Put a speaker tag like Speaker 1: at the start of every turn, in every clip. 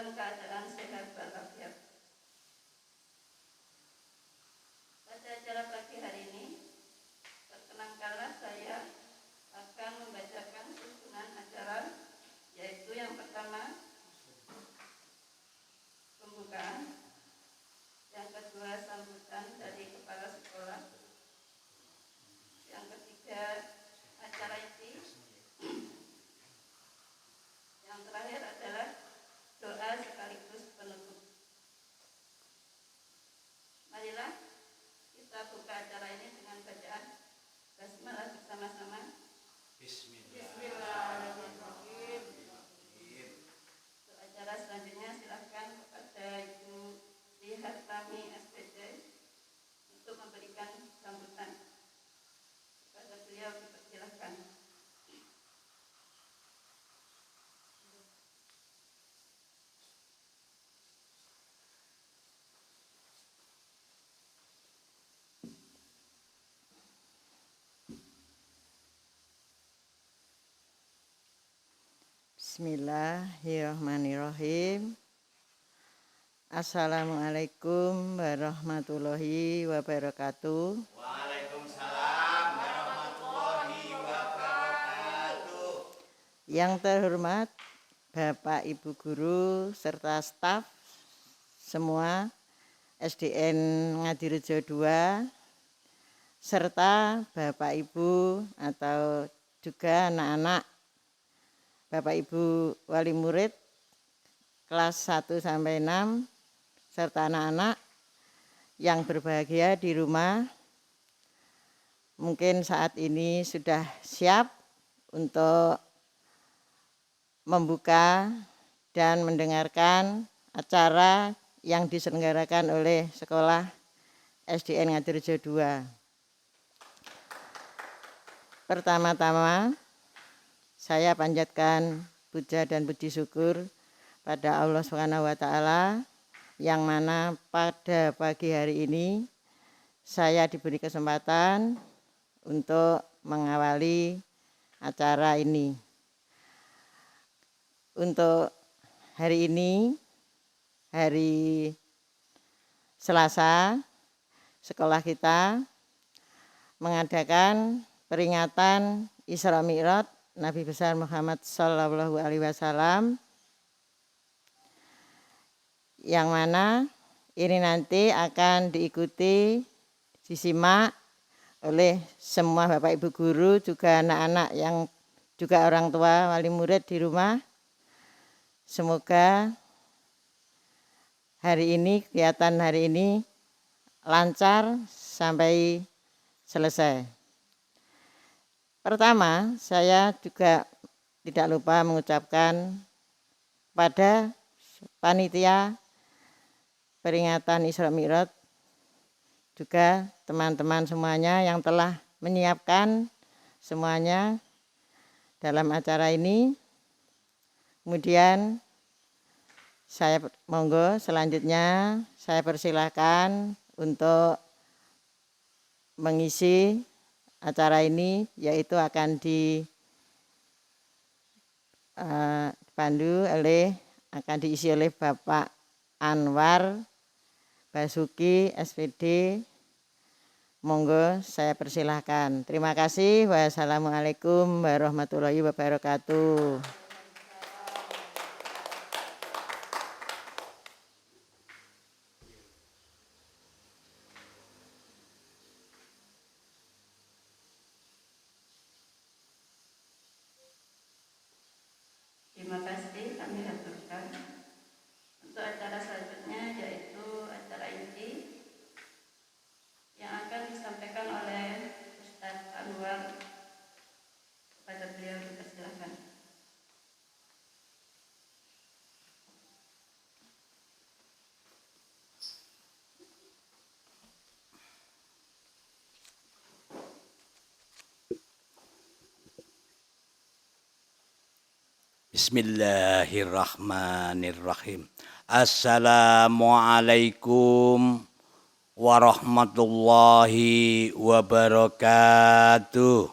Speaker 1: dalam keadaan sehat walafiat. Pada acara pagi hari ini, perkenankanlah saya akan membacakan susunan acara, yaitu yang pertama pembukaan, yang kedua sambutan dari kepala sekolah, yang ketiga acara inti, yang terakhir adalah doa sekaligus penutup. Marilah kita buka acara ini dengan bacaan basmalah bersama-sama. Bismillahirrahmanirrahim. Untuk acara selanjutnya silahkan kepada Ibu Lihatami SPD untuk memberikan sambutan. Kepada beliau dipersilahkan.
Speaker 2: Bismillahirrahmanirrahim. Assalamualaikum warahmatullahi wabarakatuh.
Speaker 3: Waalaikumsalam warahmatullahi wabarakatuh.
Speaker 2: Yang terhormat Bapak Ibu Guru serta staf semua SDN Ngadirejo 2 serta Bapak Ibu atau juga anak-anak Bapak Ibu wali murid kelas 1 sampai 6 serta anak-anak yang berbahagia di rumah. Mungkin saat ini sudah siap untuk membuka dan mendengarkan acara yang diselenggarakan oleh sekolah SDN Ngadirejo 2. Pertama-tama saya panjatkan puja dan puji syukur pada Allah Subhanahu wa taala yang mana pada pagi hari ini saya diberi kesempatan untuk mengawali acara ini. Untuk hari ini, hari Selasa, sekolah kita mengadakan peringatan Isra Mi'raj Nabi besar Muhammad Sallallahu Alaihi Wasallam, yang mana ini nanti akan diikuti, disimak oleh semua Bapak Ibu guru, juga anak-anak yang juga orang tua wali murid di rumah. Semoga hari ini, kegiatan hari ini lancar sampai selesai. Pertama, saya juga tidak lupa mengucapkan pada panitia peringatan Isra Mi'raj, juga teman-teman semuanya yang telah menyiapkan semuanya dalam acara ini. Kemudian saya monggo selanjutnya saya persilahkan untuk mengisi acara ini, yaitu akan diisi oleh Bapak Anwar Basuki SPD. Monggo saya persilahkan. Terima kasih. Wassalamualaikum warahmatullahi wabarakatuh.
Speaker 1: Terima kasih kami haturkan. Untuk acara selanjutnya yaitu acara inti yang akan disampaikan oleh Ustadz Anwar. Kepada beliau dipersilakan.
Speaker 3: Bismillahirrahmanirrahim. Assalamualaikum warahmatullahi wabarakatuh.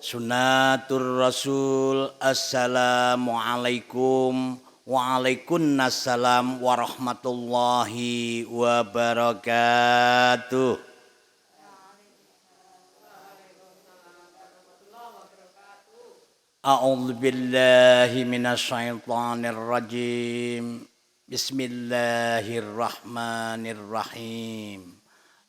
Speaker 3: Sunnatur Rasul. Assalamualaikum waalaikumsalam warahmatullahi wabarakatuh. A'udzu billahi minasyaitonir rajim. Bismillahirrahmanirrahim.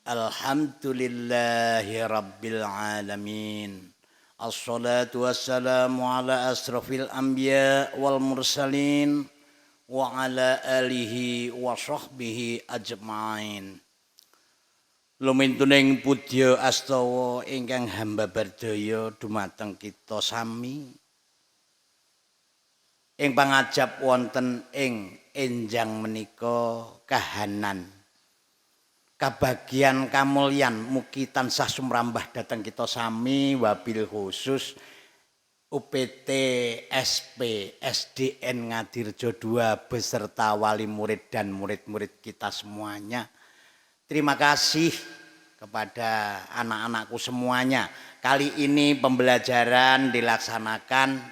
Speaker 3: Alhamdulillahi rabbil alamin. Assalatu wassalamu ala asrafil anbiya wal mursalin wa ala alihi wa sahbihi ajma'in. Lumintuning pudya astawa ingkang hamba bardaya dumateng kita sami ing pangajap wonten ing enjang menika kahanan kabagyan kamulyan mugi tansah sumrambah dhateng kita sami wabil khusus UPT SP SDN Ngadirjo II beserta wali murid dan murid-murid kita semuanya. Terima kasih kepada anak-anakku semuanya. Kali ini pembelajaran dilaksanakan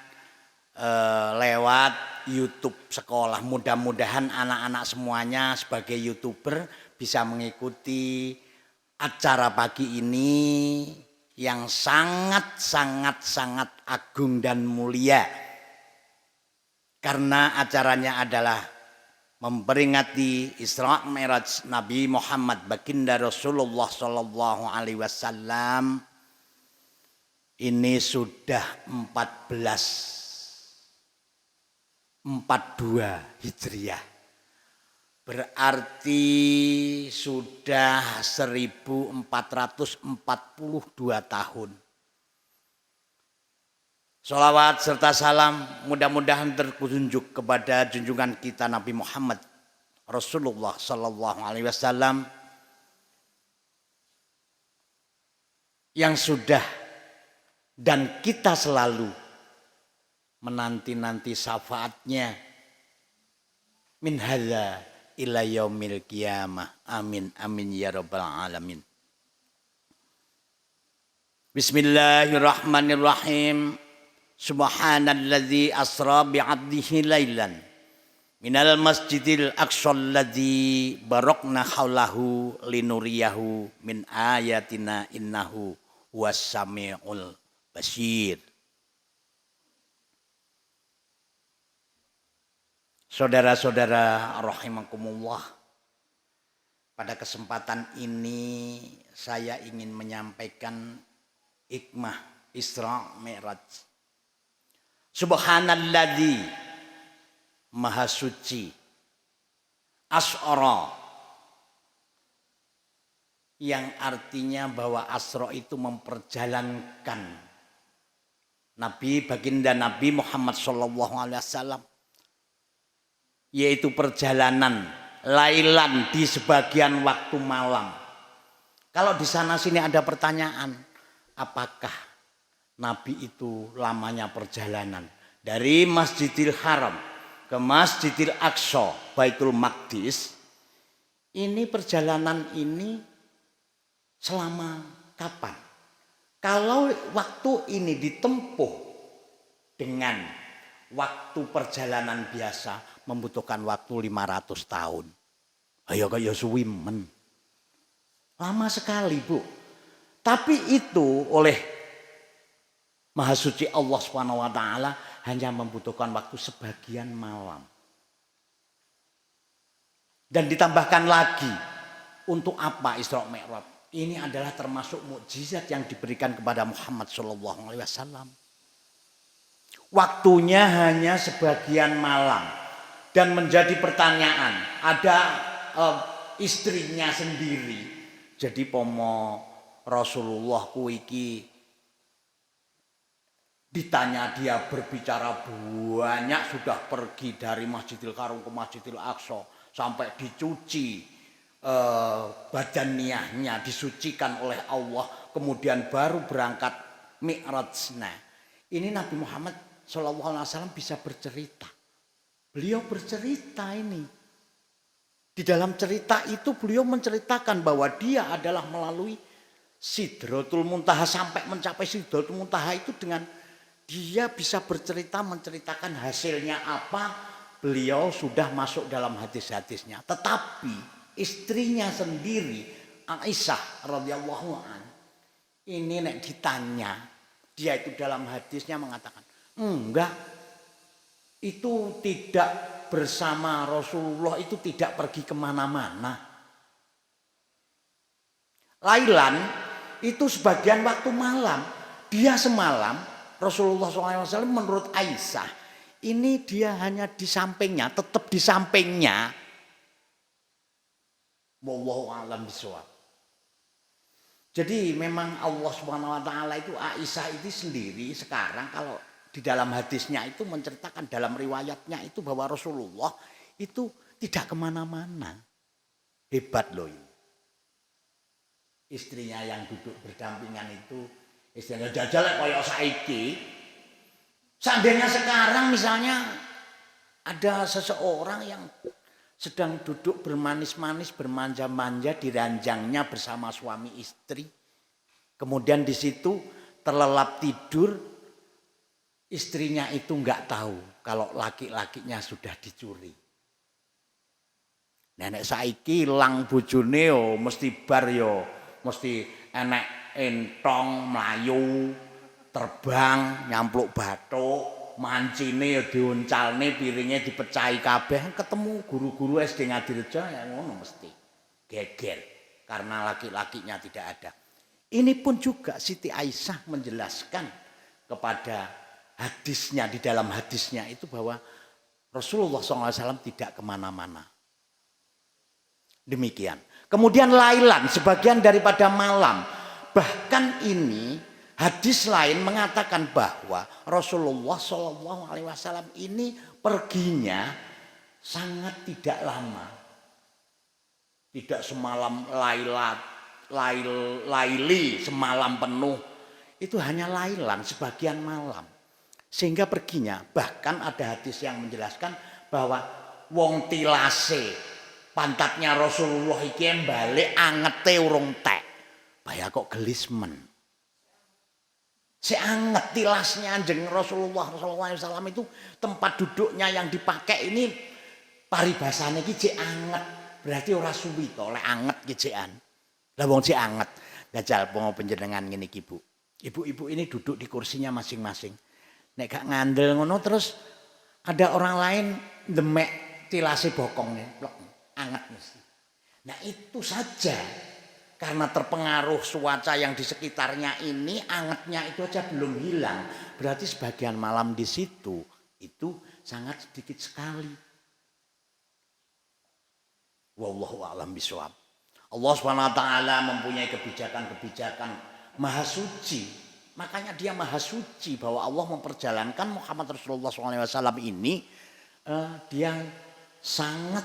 Speaker 3: lewat YouTube sekolah. Mudah-mudahan anak-anak semuanya sebagai YouTuber bisa mengikuti acara pagi ini yang sangat agung dan mulia. Karena acaranya adalah memperingati Isra Mi'raj Nabi Muhammad baginda Rasulullah sallallahu alaihi wasallam. Ini sudah 1442 Hijriah. Berarti sudah 1442 tahun. Sholawat serta salam mudah-mudahan tertunjuk kepada junjungan kita Nabi Muhammad Rasulullah sallallahu alaihi wasallam yang sudah dan kita selalu menanti-nanti syafaatnya min hadza ila yaumil qiyamah. Amin amin ya rabbal alamin. Bismillahirrahmanirrahim. Subhanalladzi asra bi'abdihi lailan minal masjidil aqsal ladzi barakna haulahu linuriyahu min ayatina innahu huwas samiul basir. Saudara-saudara rahimakumullah, pada kesempatan ini saya ingin menyampaikan hikmah Isra Mi'raj. Subhanalladzi maha suci asra, yang artinya bahwa asra itu memperjalankan Nabi baginda Nabi Muhammad sallallahu alaihi wasallam, yaitu perjalanan lailan di sebagian waktu malam. Kalau di sana sini ada pertanyaan, apakah Nabi itu lamanya perjalanan dari Masjidil Haram ke Masjidil Aqsa Baitul Maqdis? Ini perjalanan ini selama kapan? Kalau waktu ini ditempuh dengan waktu perjalanan biasa membutuhkan waktu 500 tahun. Ayo kayak suwi men. Lama sekali, Bu. Tapi itu oleh Maha Suci Allah Subhanahu wa taala hanya membutuhkan waktu sebagian malam. Dan ditambahkan lagi, untuk apa Isra Mi'raj? Ini adalah termasuk mukjizat yang diberikan kepada Muhammad sallallahu alaihi wasallam. Waktunya hanya sebagian malam dan menjadi pertanyaan. Ada istrinya sendiri. Jadi pomo Rasulullah kuiki ditanya, dia berbicara banyak, sudah pergi dari Masjidil Haram ke Masjidil Aqsa sampai dicuci badan niahnya, disucikan oleh Allah, kemudian baru berangkat Mi'raj. Nah, ini Nabi Muhammad SAW bisa bercerita. Beliau bercerita ini. Di dalam cerita itu beliau menceritakan bahwa dia adalah melalui Sidratul Muntaha, sampai mencapai Sidratul Muntaha itu dengan dia bisa menceritakan hasilnya apa, beliau sudah masuk dalam hadis-hadisnya. Tetapi istrinya sendiri Aisyah radhiyallahu an, ini nek ditanya, dia itu dalam hadisnya mengatakan, enggak, itu tidak bersama Rasulullah, itu tidak pergi kemana-mana. Lailan itu sebagian waktu malam, dia semalam Rasulullah SAW menurut Aisyah ini dia hanya di sampingnya, tetap di sampingnya. Wallahu a'lam bishawab. Jadi memang Allah Subhanahu wa taala itu Aisyah itu sendiri sekarang kalau di dalam hadisnya itu menceritakan, dalam riwayatnya itu bahwa Rasulullah itu tidak kemana-mana. Hebat loh ini. Istrinya yang duduk berdampingan itu, istrinya jajal kayak saiki. Seandainya sekarang misalnya ada seseorang yang sedang duduk bermanis-manis, bermanja-manja di ranjangnya bersama suami istri. Kemudian di situ terlelap tidur, istrinya itu nggak tahu kalau laki-lakinya sudah dicuri. Nenek saiki ilang bojone yo mesti bar yo, mesti enek entong mlayu, terbang, nyampluk bathuk, mancine ya diuncalne, piringe dipecahi kabeh, ketemu guru-guru SD Ngadirejo ya ngono mesti geger karena laki-lakinya tidak ada. Ini pun juga Siti Aisyah menjelaskan kepada hadisnya, di dalam hadisnya itu bahwa Rasulullah SAW tidak kemana-mana. Demikian. Kemudian lailan, sebagian daripada malam. Bahkan ini hadis lain mengatakan bahwa Rasulullah SAW ini perginya sangat tidak lama. Tidak semalam laili semalam penuh. Itu hanya lailan, sebagian malam. Sehingga perginya, bahkan ada hadis yang menjelaskan bahwa wong tilase pantatnya Rasulullah iki balik angete urung tek. Bahaya kok gelis men. Si anget tilasnya anjing Rasulullah SAW itu tempat duduknya yang dipakai ini paribasane iki jek anget. Berarti ora suwi to lek anget ki jekan. Lah wong jek anget. Jajal panjenengan ngene iki, Bu. Ibu-ibu ini duduk di kursinya masing-masing. Nek gak ngandel ngono terus ada orang lain demek tilase bokongnya, plok, anget mesti. Nah itu saja karena terpengaruh cuaca yang di sekitarnya ini, angetnya itu aja belum hilang. Berarti sebagian malam di situ itu sangat sedikit sekali. Wallahu a'lam bishawab. Allah SWT mempunyai kebijakan-kebijakan maha suci. Makanya dia maha suci bahwa Allah memperjalankan Muhammad Rasulullah SAW ini dia sangat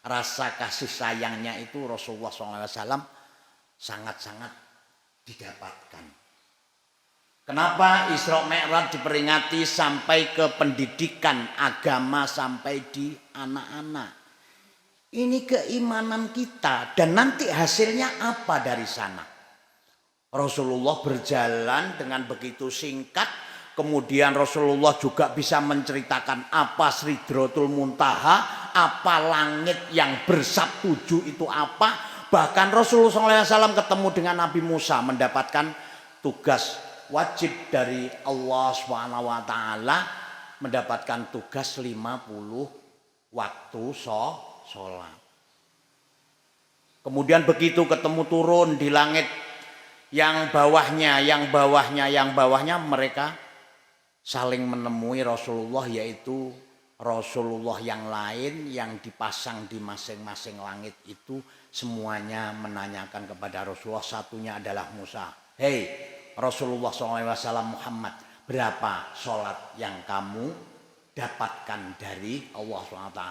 Speaker 3: rasa kasih sayangnya itu Rasulullah SAW sangat-sangat didapatkan. Kenapa Isra Mi'raj diperingati sampai ke pendidikan agama sampai di anak-anak? Ini keimanan kita dan nanti hasilnya apa dari sana? Rasulullah berjalan dengan begitu singkat, kemudian Rasulullah juga bisa menceritakan apa Sidratul Muntaha, apa langit yang bersab 7 itu apa. Bahkan Rasulullah SAW ketemu dengan Nabi Musa mendapatkan tugas wajib dari Allah SWT, mendapatkan tugas 50 waktu sholat. Kemudian begitu ketemu turun di langit yang bawahnya mereka saling menemui Rasulullah, yaitu Rasulullah yang lain yang dipasang di masing-masing langit itu semuanya menanyakan kepada Rasulullah. Satunya adalah Musa. Hei Rasulullah SAW Muhammad, berapa sholat yang kamu dapatkan dari Allah SWT?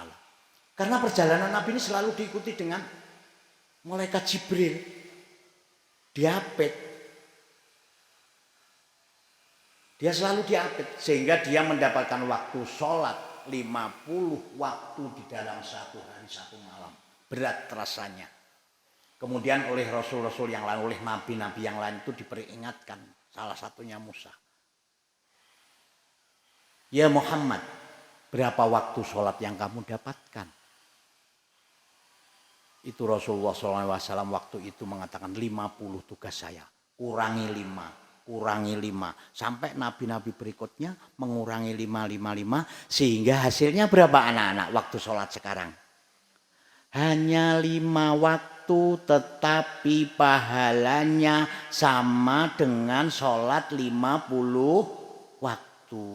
Speaker 3: Karena perjalanan Nabi ini selalu diikuti dengan malaikat Jibril. Diapit. Dia selalu diapit sehingga dia mendapatkan waktu sholat 50 waktu di dalam satu hari satu malam. Berat rasanya. Kemudian oleh rasul-rasul yang lain, oleh nabi-nabi yang lain itu diperingatkan. Salah satunya Musa. Ya Muhammad, berapa waktu sholat yang kamu dapatkan? Itu Rasulullah SAW waktu itu mengatakan 50 tugas saya. Kurangi 5, kurangi 5. Sampai nabi-nabi berikutnya mengurangi 5. Sehingga hasilnya berapa anak-anak waktu sholat sekarang? Hanya 5 waktu, tetapi pahalanya sama dengan sholat 50 waktu.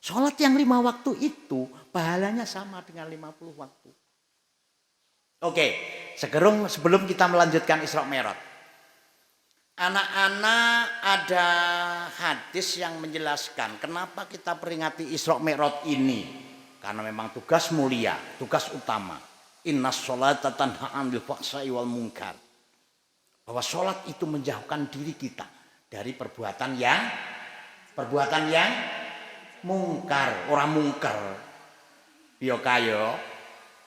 Speaker 3: Sholat yang 5 waktu itu pahalanya sama dengan 50 waktu. Oke, sebelum kita melanjutkan Isra Mi'raj. Anak-anak, ada hadis yang menjelaskan kenapa kita peringati Isra Mi'raj ini. Karena memang tugas mulia, tugas utama. Innas sholata tanha 'anil fahsya'i wal munkar. Bahwa sholat itu menjauhkan diri kita dari perbuatan yang mungkar, orang mungkar. Yo kayo,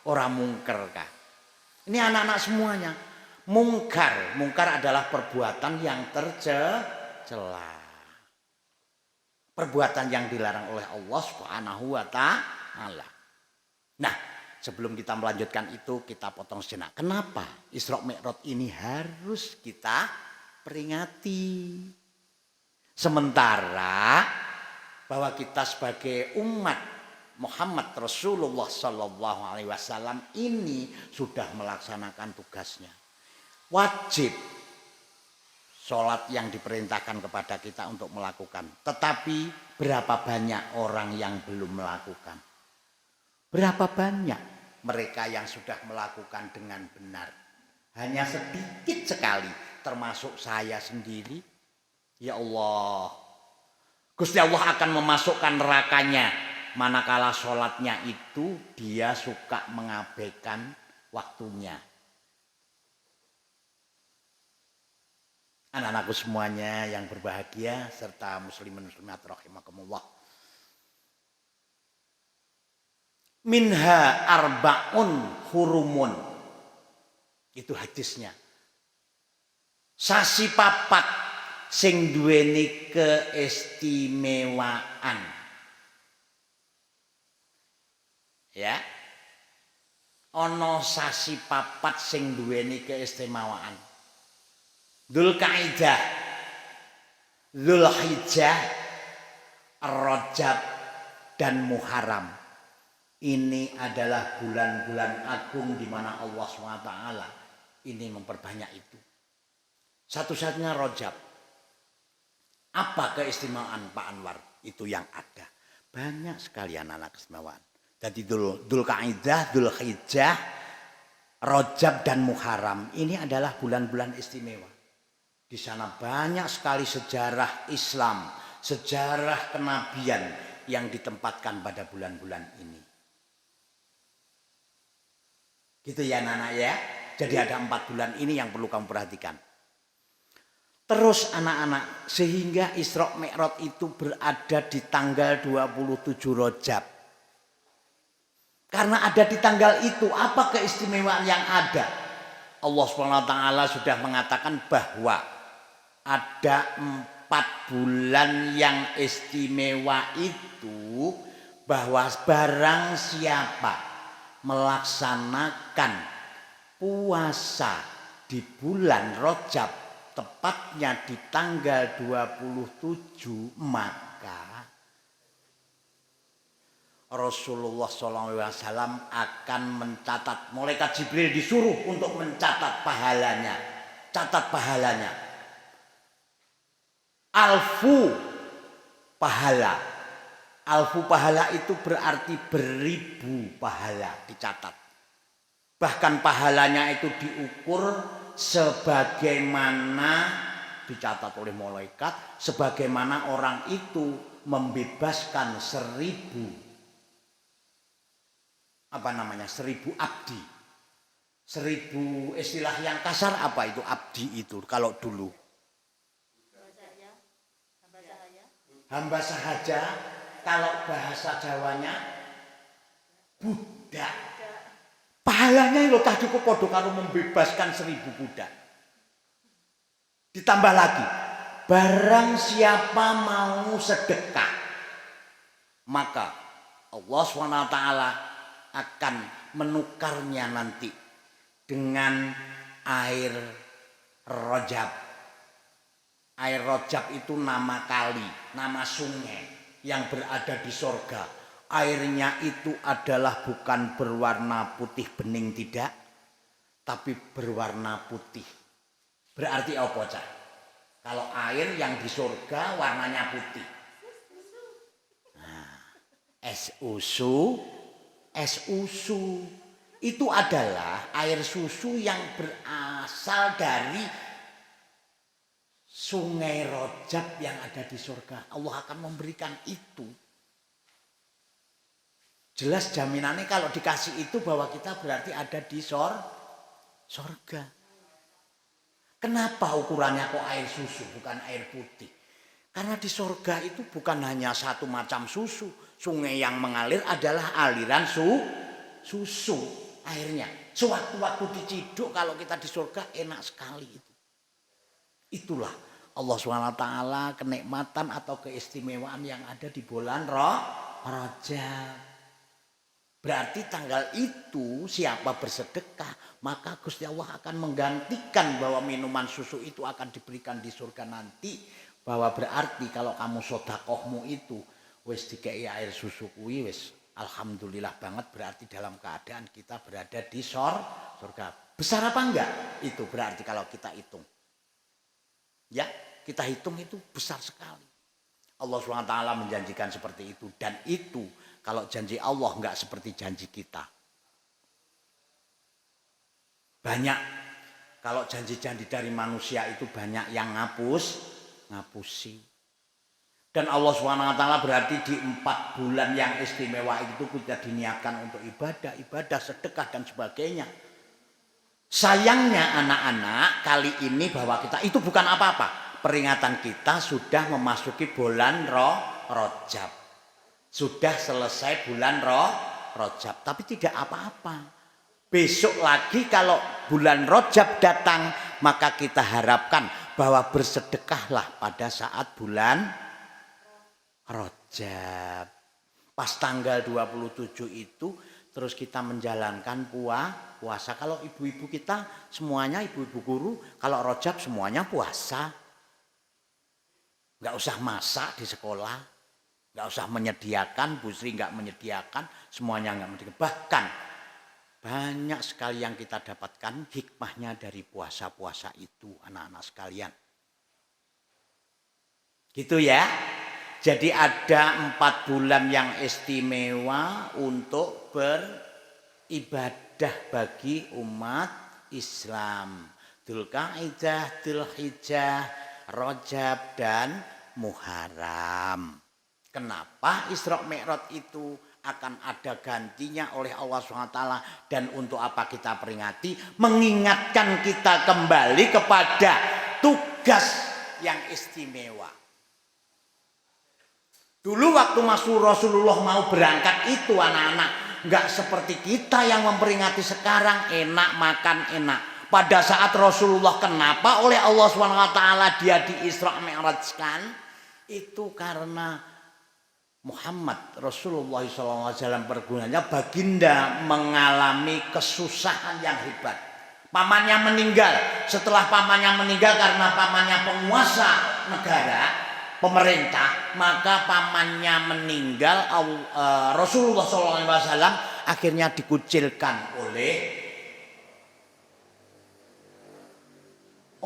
Speaker 3: orang mungkar kah. Ini anak-anak semuanya. Mungkar adalah perbuatan yang tercela. Perbuatan yang dilarang oleh Allah Subhanahu wa ta'ala. Nah, sebelum kita melanjutkan itu, kita potong sejenak. Kenapa Isra Mi'raj ini harus kita peringati? Sementara bahwa kita sebagai umat Muhammad Rasulullah Sallallahu Alaihi Wasallam ini sudah melaksanakan tugasnya. Wajib sholat yang diperintahkan kepada kita untuk melakukan. Tetapi berapa banyak orang yang belum melakukan? Berapa banyak mereka yang sudah melakukan dengan benar? Hanya sedikit sekali, termasuk saya sendiri. Ya Allah, Gusti Allah akan memasukkan nerakanya manakala sholatnya itu dia suka mengabaikan waktunya. Anak-anakku semuanya yang berbahagia serta muslimin muslimat rahimakumullah. Minha arba'un hurumun. Itu hadisnya. Sasi papat sing duweni keistimewaan. Ya. Ana sasi papat sing duweni keistimewaan. Dzulqa'dah, Dzulhijjah, Rajab dan Muharram. Ini adalah bulan-bulan agung di mana Allah SWT ini memperbanyak itu. Satu-satunya Rajab. Apa keistimewaan Pak Anwar? Itu yang ada. Banyak sekali anak-anak keistimewaan. Jadi Dzulqa'dah, Dzulhijjah, Rajab dan Muharram. Ini adalah bulan-bulan istimewa. Di sana banyak sekali sejarah Islam, sejarah kenabian yang ditempatkan pada bulan-bulan ini. Gitu ya anak-anak ya. Jadi ada 4 bulan ini yang perlu kamu perhatikan. Terus anak-anak, sehingga Isra Mi'raj itu berada di tanggal 27 Rajab. Karena ada di tanggal itu, apa keistimewaan yang ada? Allah SWT sudah mengatakan bahwa ada 4 bulan yang istimewa itu, bahwa barang siapa melaksanakan puasa di bulan Rajab, tepatnya di tanggal 27, maka Rasulullah SAW akan mencatat, malaikat Jibril disuruh untuk mencatat pahalanya. Catat pahalanya. Alfu pahala. Alfu pahala itu berarti beribu pahala dicatat. Bahkan pahalanya itu diukur sebagaimana dicatat oleh malaikat, sebagaimana orang itu membebaskan 1000 abdi. 1000 istilah yang kasar apa itu abdi itu kalau dulu? Hamba sahaja, kalau bahasa Jawanya budak. Pahalanya lo tak cukup podo karo membebaskan 1000 budak. Ditambah lagi, barang siapa mau sedekah, maka Allah SWT akan menukarnya nanti dengan air rojab. Air rojab itu nama kali, nama sungai yang berada di sorga. Airnya itu adalah bukan berwarna putih bening, tidak, tapi berwarna putih. Berarti apa, Cak? Kalau air yang di sorga warnanya putih. Nah, es susu itu adalah air susu yang berasal dari sungai Rojab yang ada di surga. Allah akan memberikan itu. Jelas jaminannya kalau dikasih itu bahwa kita berarti ada di surga. Kenapa ukurannya kok air susu bukan air putih? Karena di surga itu bukan hanya satu macam susu. Sungai yang mengalir adalah aliran susu airnya. Sewaktu-waktu diciduk kalau kita di surga enak sekali itu. Itulah Allah SWT kenikmatan atau keistimewaan yang ada di bulan Rajab. Berarti tanggal itu siapa bersedekah maka Gusti Allah akan menggantikan bahwa minuman susu itu akan diberikan di surga nanti. Bahwa berarti kalau kamu sodakohmu itu wis dikei air susu kuwi wis alhamdulillah banget, berarti dalam keadaan kita berada di surga. Besar apa enggak? Itu berarti kalau kita hitung. Ya, kita hitung itu besar sekali. Allah SWT menjanjikan seperti itu. Dan itu kalau janji Allah enggak seperti janji kita. Banyak, kalau janji-janji dari manusia itu banyak yang ngapusi. Dan Allah SWT berarti di 4 bulan yang istimewa itu kita diniatkan untuk ibadah, sedekah dan sebagainya. Sayangnya anak-anak kali ini bahwa kita itu bukan apa-apa. Peringatan kita sudah memasuki bulan Rajab. Sudah selesai bulan Rajab, tapi tidak apa-apa. Besok lagi kalau bulan Rajab datang, maka kita harapkan bahwa bersedekahlah pada saat bulan Rajab. Pas tanggal 27 itu terus kita menjalankan puasa. Kalau ibu-ibu kita semuanya ibu-ibu guru, kalau Rajab semuanya puasa. Nggak usah masak di sekolah, nggak usah menyediakan, Bu Sri nggak menyediakan, semuanya nggak menyediakan. Bahkan banyak sekali yang kita dapatkan hikmahnya dari puasa-puasa itu, anak-anak sekalian. Gitu ya. Jadi ada 4 bulan yang istimewa untuk beribadah bagi umat Islam. Dzulqa'dah, Dzulhijjah, Rajab dan Muharram. Kenapa Isra Mi'raj itu akan ada gantinya oleh Allah SWT dan untuk apa kita peringati? Mengingatkan kita kembali kepada tugas yang istimewa. Dulu waktu Rasulullah mau berangkat itu anak-anak nggak seperti kita yang memperingati sekarang enak makan enak. Pada saat Rasulullah kenapa oleh Allah SWT dia di Isra Mi'rajkan? Itu karena Muhammad Rasulullah SAW pergunanya baginda mengalami kesusahan yang hebat. Pamannya meninggal. Setelah pamannya meninggal karena pamannya penguasa negara, pemerintah, maka pamannya meninggal. Rasulullah SAW akhirnya dikucilkan oleh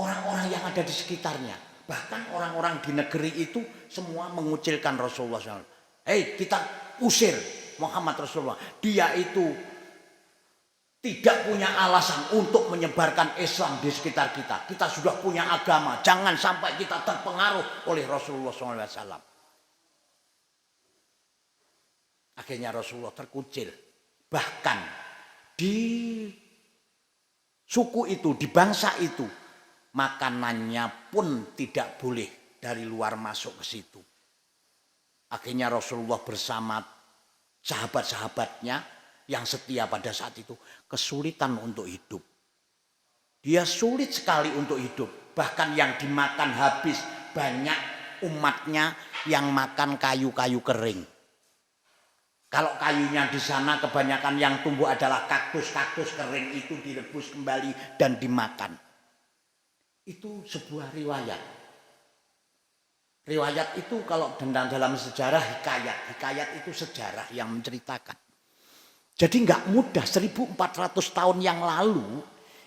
Speaker 3: orang-orang yang ada di sekitarnya. Bahkan orang-orang di negeri itu semua mengucilkan Rasulullah SAW. Hei, kita usir Muhammad Rasulullah. Dia itu tidak punya alasan untuk menyebarkan Islam di sekitar kita. Kita sudah punya agama. Jangan sampai kita terpengaruh oleh Rasulullah SAW. Akhirnya Rasulullah terkucil. Bahkan di suku itu, di bangsa itu, makanannya pun tidak boleh dari luar masuk ke situ. Akhirnya Rasulullah bersama sahabat-sahabatnya yang setia pada saat itu kesulitan untuk hidup. Dia sulit sekali untuk hidup. Bahkan yang dimakan habis banyak umatnya yang makan kayu-kayu kering. Kalau kayunya di sana kebanyakan yang tumbuh adalah kaktus-kaktus kering, itu direbus kembali dan dimakan. Itu sebuah riwayat. Riwayat itu kalau dalam sejarah hikayat itu sejarah yang menceritakan. Jadi nggak mudah, 1400 tahun yang lalu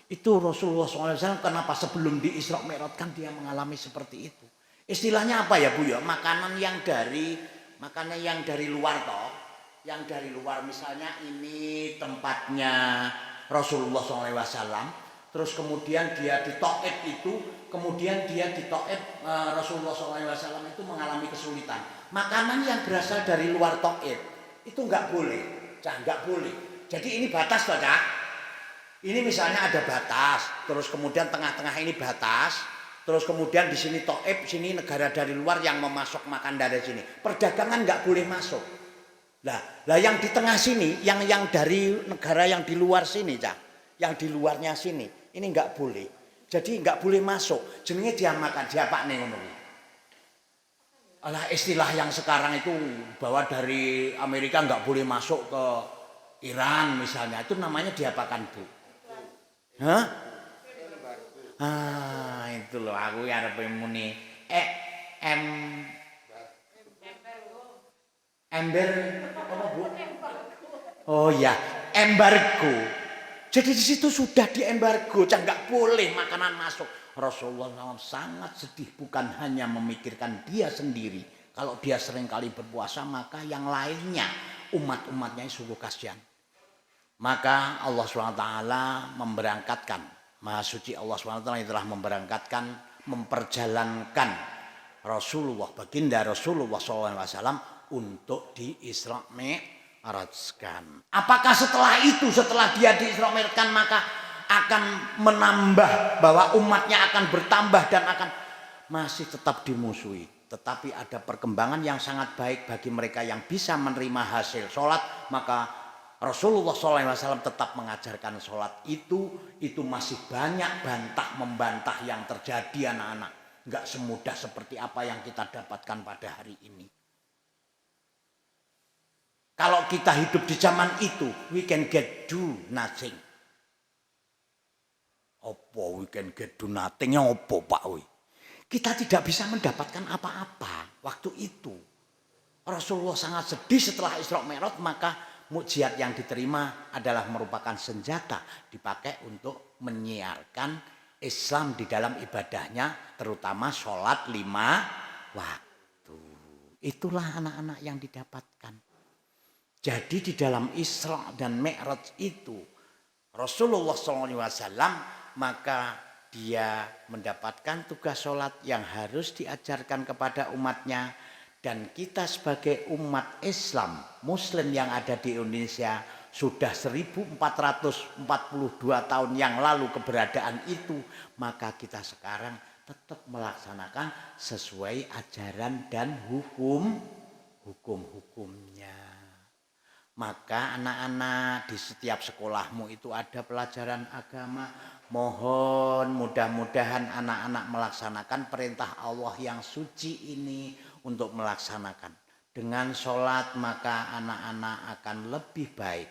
Speaker 3: itu Rasulullah SAW kenapa sebelum di Isra Mi'raj kan dia mengalami seperti itu. Istilahnya apa ya Bu ya? Makanan yang dari luar toh. Yang dari luar, misalnya ini tempatnya Rasulullah SAW, terus kemudian dia di Taif itu, kemudian dia di Taif Rasulullah SAW itu mengalami kesulitan. Makanan yang berasal dari luar Taif itu nggak boleh, nggak boleh. Jadi ini batas toh, Cak. Ini misalnya ada batas, terus kemudian tengah-tengah ini batas, terus kemudian di sini Taif, sini negara dari luar yang memasok makan dari sini. Perdagangan nggak boleh masuk. Lah yang di tengah sini, yang dari negara yang di luar sini, Cak, yang di luarnya sini, ini nggak boleh. Jadi nggak boleh masuk. Jenenge dia makan, dia pak nih ngono. Alah istilah yang sekarang itu bahwa dari Amerika nggak boleh masuk ke Iran misalnya, itu namanya diapakan Bu? Hah? Itu loh aku arep muni ember apa Bu? Oh ya, embargo. Jadi di situ sudah diembargo, nggak boleh makanan masuk. Rasulullah SAW sangat sedih, bukan hanya memikirkan dia sendiri. Kalau dia seringkali berpuasa, maka yang lainnya umat-umatnya sungguh kasihan. Maka Allah SWT memberangkatkan, Maha Suci Allah SWT yang telah memperjalankan Rasulullah, baginda Rasulullah SAW untuk di Isra Mi'rajkan. Apakah setelah itu, setelah dia di Isra Mi'rajkan, maka akan menambah bahwa umatnya akan bertambah dan akan masih tetap dimusuhi. Tetapi ada perkembangan yang sangat baik bagi mereka yang bisa menerima hasil sholat. Maka Rasulullah SAW tetap mengajarkan sholat itu masih banyak membantah yang terjadi anak-anak. Nggak semudah seperti apa yang kita dapatkan pada hari ini. Kalau kita hidup di zaman itu, we can get do nothing. Apa we can get do nothing? Apa Pak? Kita tidak bisa mendapatkan apa-apa waktu itu. Rasulullah sangat sedih setelah Isra Mi'raj, maka mukjizat yang diterima adalah merupakan senjata dipakai untuk menyiarkan Islam di dalam ibadahnya, terutama sholat 5 waktu. Itulah anak-anak yang didapatkan. Jadi di dalam Isra dan Mi'raj itu Rasulullah SAW maka dia mendapatkan tugas sholat yang harus diajarkan kepada umatnya. Dan kita sebagai umat Islam Muslim yang ada di Indonesia sudah 1442 tahun yang lalu keberadaan itu, maka kita sekarang tetap melaksanakan sesuai ajaran dan hukum-hukumnya. Maka anak-anak di setiap sekolahmu itu ada pelajaran agama. Mohon mudah-mudahan anak-anak melaksanakan perintah Allah yang suci ini untuk melaksanakan. Dengan sholat maka anak-anak akan lebih baik.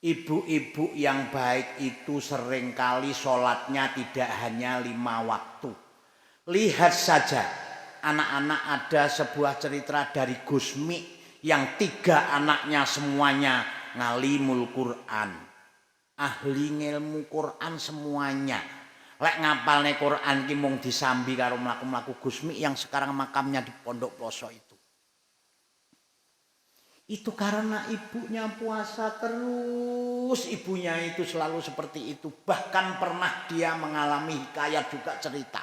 Speaker 3: Ibu-ibu yang baik itu seringkali sholatnya tidak hanya 5 waktu. Lihat saja anak-anak, ada sebuah cerita dari Gusmi yang 3 anaknya semuanya ngalimul Quran, ahli ngilmu Quran semuanya. Lek ngapalne Quran ki mung disambi karo mlaku-mlaku Gusmi yang sekarang makamnya di Pondok Ploso itu. Itu karena ibunya puasa terus, ibunya itu selalu seperti itu. Bahkan pernah dia mengalami hikayat juga cerita.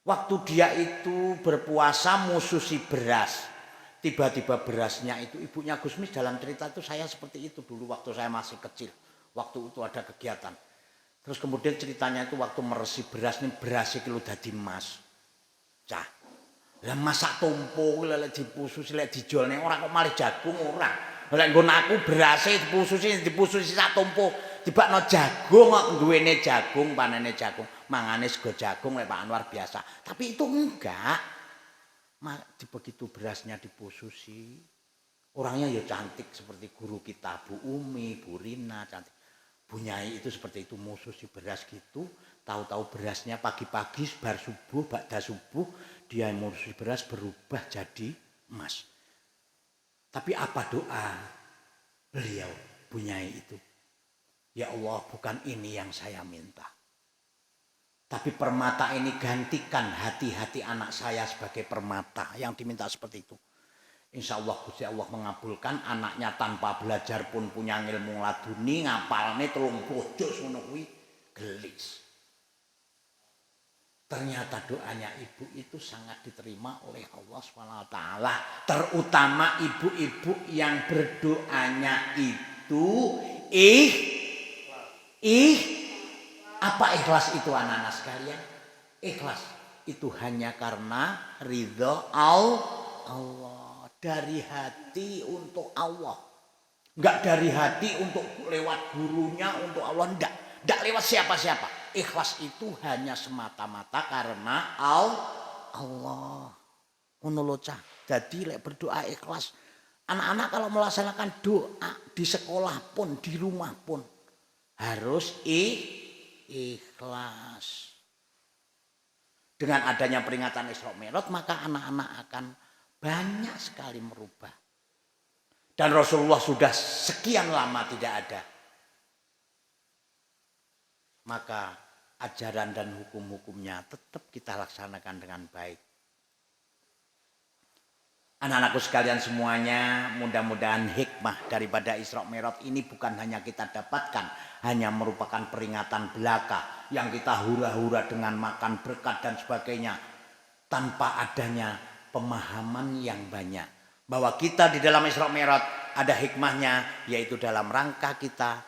Speaker 3: Waktu dia itu berpuasa mususi beras. Tiba-tiba berasnya itu, ibunya Gusmi dalam cerita itu saya seperti itu dulu waktu saya masih kecil. Waktu itu ada kegiatan. Terus kemudian ceritanya itu waktu meresi beras, ini beras iki lho dadi emas. Cah. Lah masak tompo lek dipusus lek dijolne ora kok malih jagung ora. Lek nggon aku berase dipususi sak tumpuk, dibakno jagung kok duwene jagung, panene jagung, mangane sego jagung lek Pak Anwar biasa. Tapi itu enggak. Begitu berasnya dipususi, orangnya ya cantik seperti guru kita Bu Umi, Bu Rina, cantik. Bu Nyai itu seperti itu mususi beras gitu, tahu-tahu berasnya pagi-pagi bar subuh, ba'da subuh dia mususi beras berubah jadi emas. Tapi apa doa beliau Bu Nyai itu? Ya Allah, bukan ini yang saya minta. Tapi permata ini gantikan hati-hati anak saya sebagai permata, yang diminta seperti itu. Insya Allah Gusti Allah mengabulkan, anaknya tanpa belajar pun punya ilmu laduni, ngapalne 30 juz ngono kuwi gelis. Ternyata doanya ibu itu sangat diterima oleh Allah SWT. Terutama ibu-ibu yang berdoanya itu apa ikhlas itu anak-anak sekalian? Ikhlas itu hanya karena ridho Allah. Dari hati untuk Allah. Enggak dari hati untuk lewat gurunya, untuk Allah. Enggak lewat siapa-siapa. Ikhlas itu hanya semata-mata karena Allah. Ngono lho cah. Jadi lek berdoa ikhlas. Anak-anak kalau melaksanakan doa di sekolah pun, di rumah pun harus ikhlas. Dengan adanya peringatan Isra Mi'raj maka anak-anak akan banyak sekali merubah. Dan Rasulullah sudah sekian lama tidak ada. Maka ajaran dan hukum-hukumnya tetap kita laksanakan dengan baik. Anak-anakku sekalian semuanya, mudah-mudahan hikmah daripada Isra Mi'raj ini bukan hanya kita dapatkan, hanya merupakan peringatan belaka yang kita hura-hura dengan makan berkat dan sebagainya tanpa adanya pemahaman yang banyak. Bahwa kita di dalam Isra Mi'raj ada hikmahnya, yaitu dalam rangka kita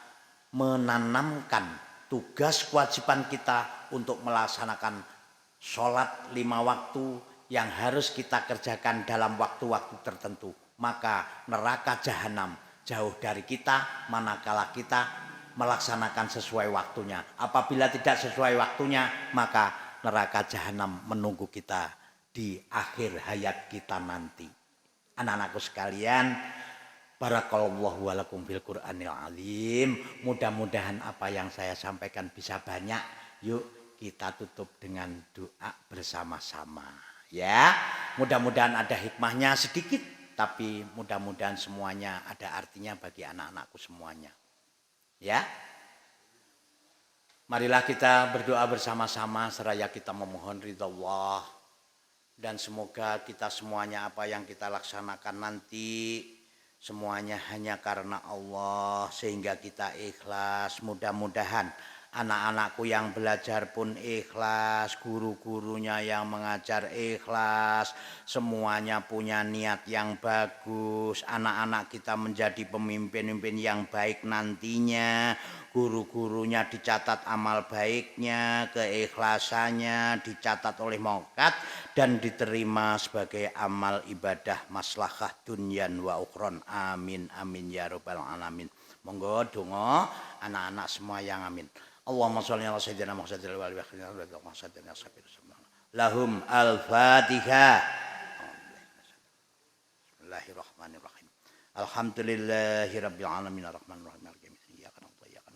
Speaker 3: menanamkan tugas kewajiban kita untuk melaksanakan sholat 5 waktu yang harus kita kerjakan dalam waktu-waktu tertentu. Maka neraka jahanam jauh dari kita manakala kita melaksanakan sesuai waktunya. Apabila tidak sesuai waktunya, maka neraka jahanam menunggu kita di akhir hayat kita nanti. Anak-anakku sekalian, barakallahu walakum fil Qur'anil azim. Mudah-mudahan apa yang saya sampaikan bisa banyak. Yuk kita tutup dengan doa bersama-sama. Ya, mudah-mudahan ada hikmahnya sedikit, tapi mudah-mudahan semuanya ada artinya bagi anak-anakku semuanya. Ya, marilah kita berdoa bersama-sama seraya kita memohon ridha Allah. Dan semoga kita semuanya apa yang kita laksanakan nanti semuanya hanya karena Allah sehingga kita ikhlas. Mudah-mudahan anak-anakku yang belajar pun ikhlas, guru-gurunya yang mengajar ikhlas, semuanya punya niat yang bagus. Anak-anak kita menjadi pemimpin-pemimpin yang baik nantinya. Guru-gurunya dicatat amal baiknya, keikhlasannya dicatat oleh malaikat dan diterima sebagai amal ibadah maslahah dunyan wa ukhron. Amin amin ya rabbal alamin. Monggo donga anak-anak semua yang amin. Allahumma sholli ala sayyidina Muhammadin wa alihi wasallam. Lahum al-Fatihah. Bismillahirrahmanirrahim. Alhamdulillahirabbil alamin arrahmanir rahim.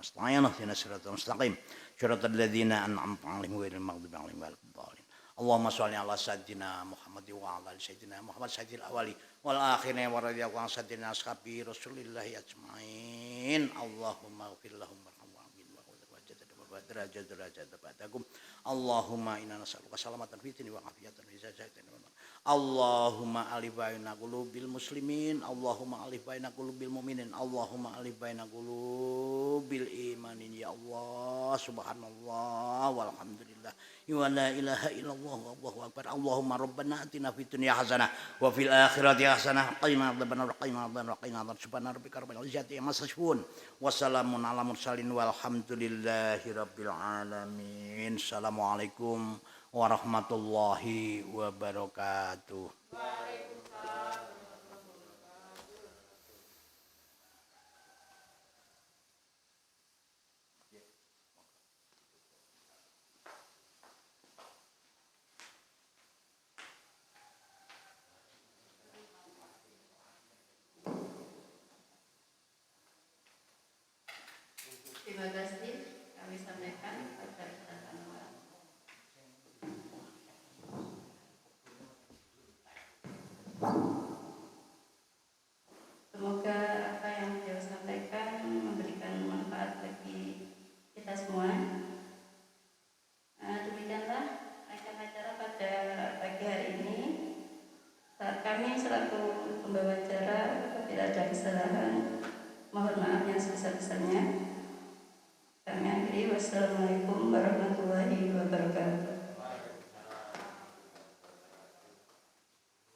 Speaker 3: Astaghfirullah ihdinas siratal mustaqim siratal ladzina an'amta 'alaihim ghairil maghdubi 'alaihim waladdallin. Allahumma shalli ala sayyidina Muhammad wa ala ali sayyidina Muhammad sayyidil awwali wal akhirin wa radhiyallahu an sayyidina ashabi Rasulillah ajmain. Allahumma ighfir lahum warhamhum wa derajat ba'dakum. Allahumma inna nas'aluka salamatan fid dunya wa afiyatan fi zatin. Allahumma alif baina qulubil muslimin, Allahumma alif baina qulubil mu'minin, Allahumma alif baina qulubil imanin. Ya Allah, subhanallah walhamdulillah wa la ilaha illallah wallahu akbar. Allahumma rabbana atina fid dunya hasanah wa fil akhirati hasanah wa qina adzabannar wa qina adzabannar. Subhana rabbika rabbil izzati amma yasifun wa salamun ala mursalin walhamdulillahi rabbil alamin. Assalamualaikum warahmatullahi wabarakatuh.
Speaker 1: Terima kasih kami sampaikan pada Ustaz Anwar. Semoga apa yang beliau sampaikan memberikan manfaat bagi kita semua. Demikianlah acara pada pagi hari ini. Kami selaku pembawa acara, apabila ada kesalahan, mohon maaf yang sebesar-besarnya. Kami akhiri, wassalamualaikum warahmatullahi wabarakatuh.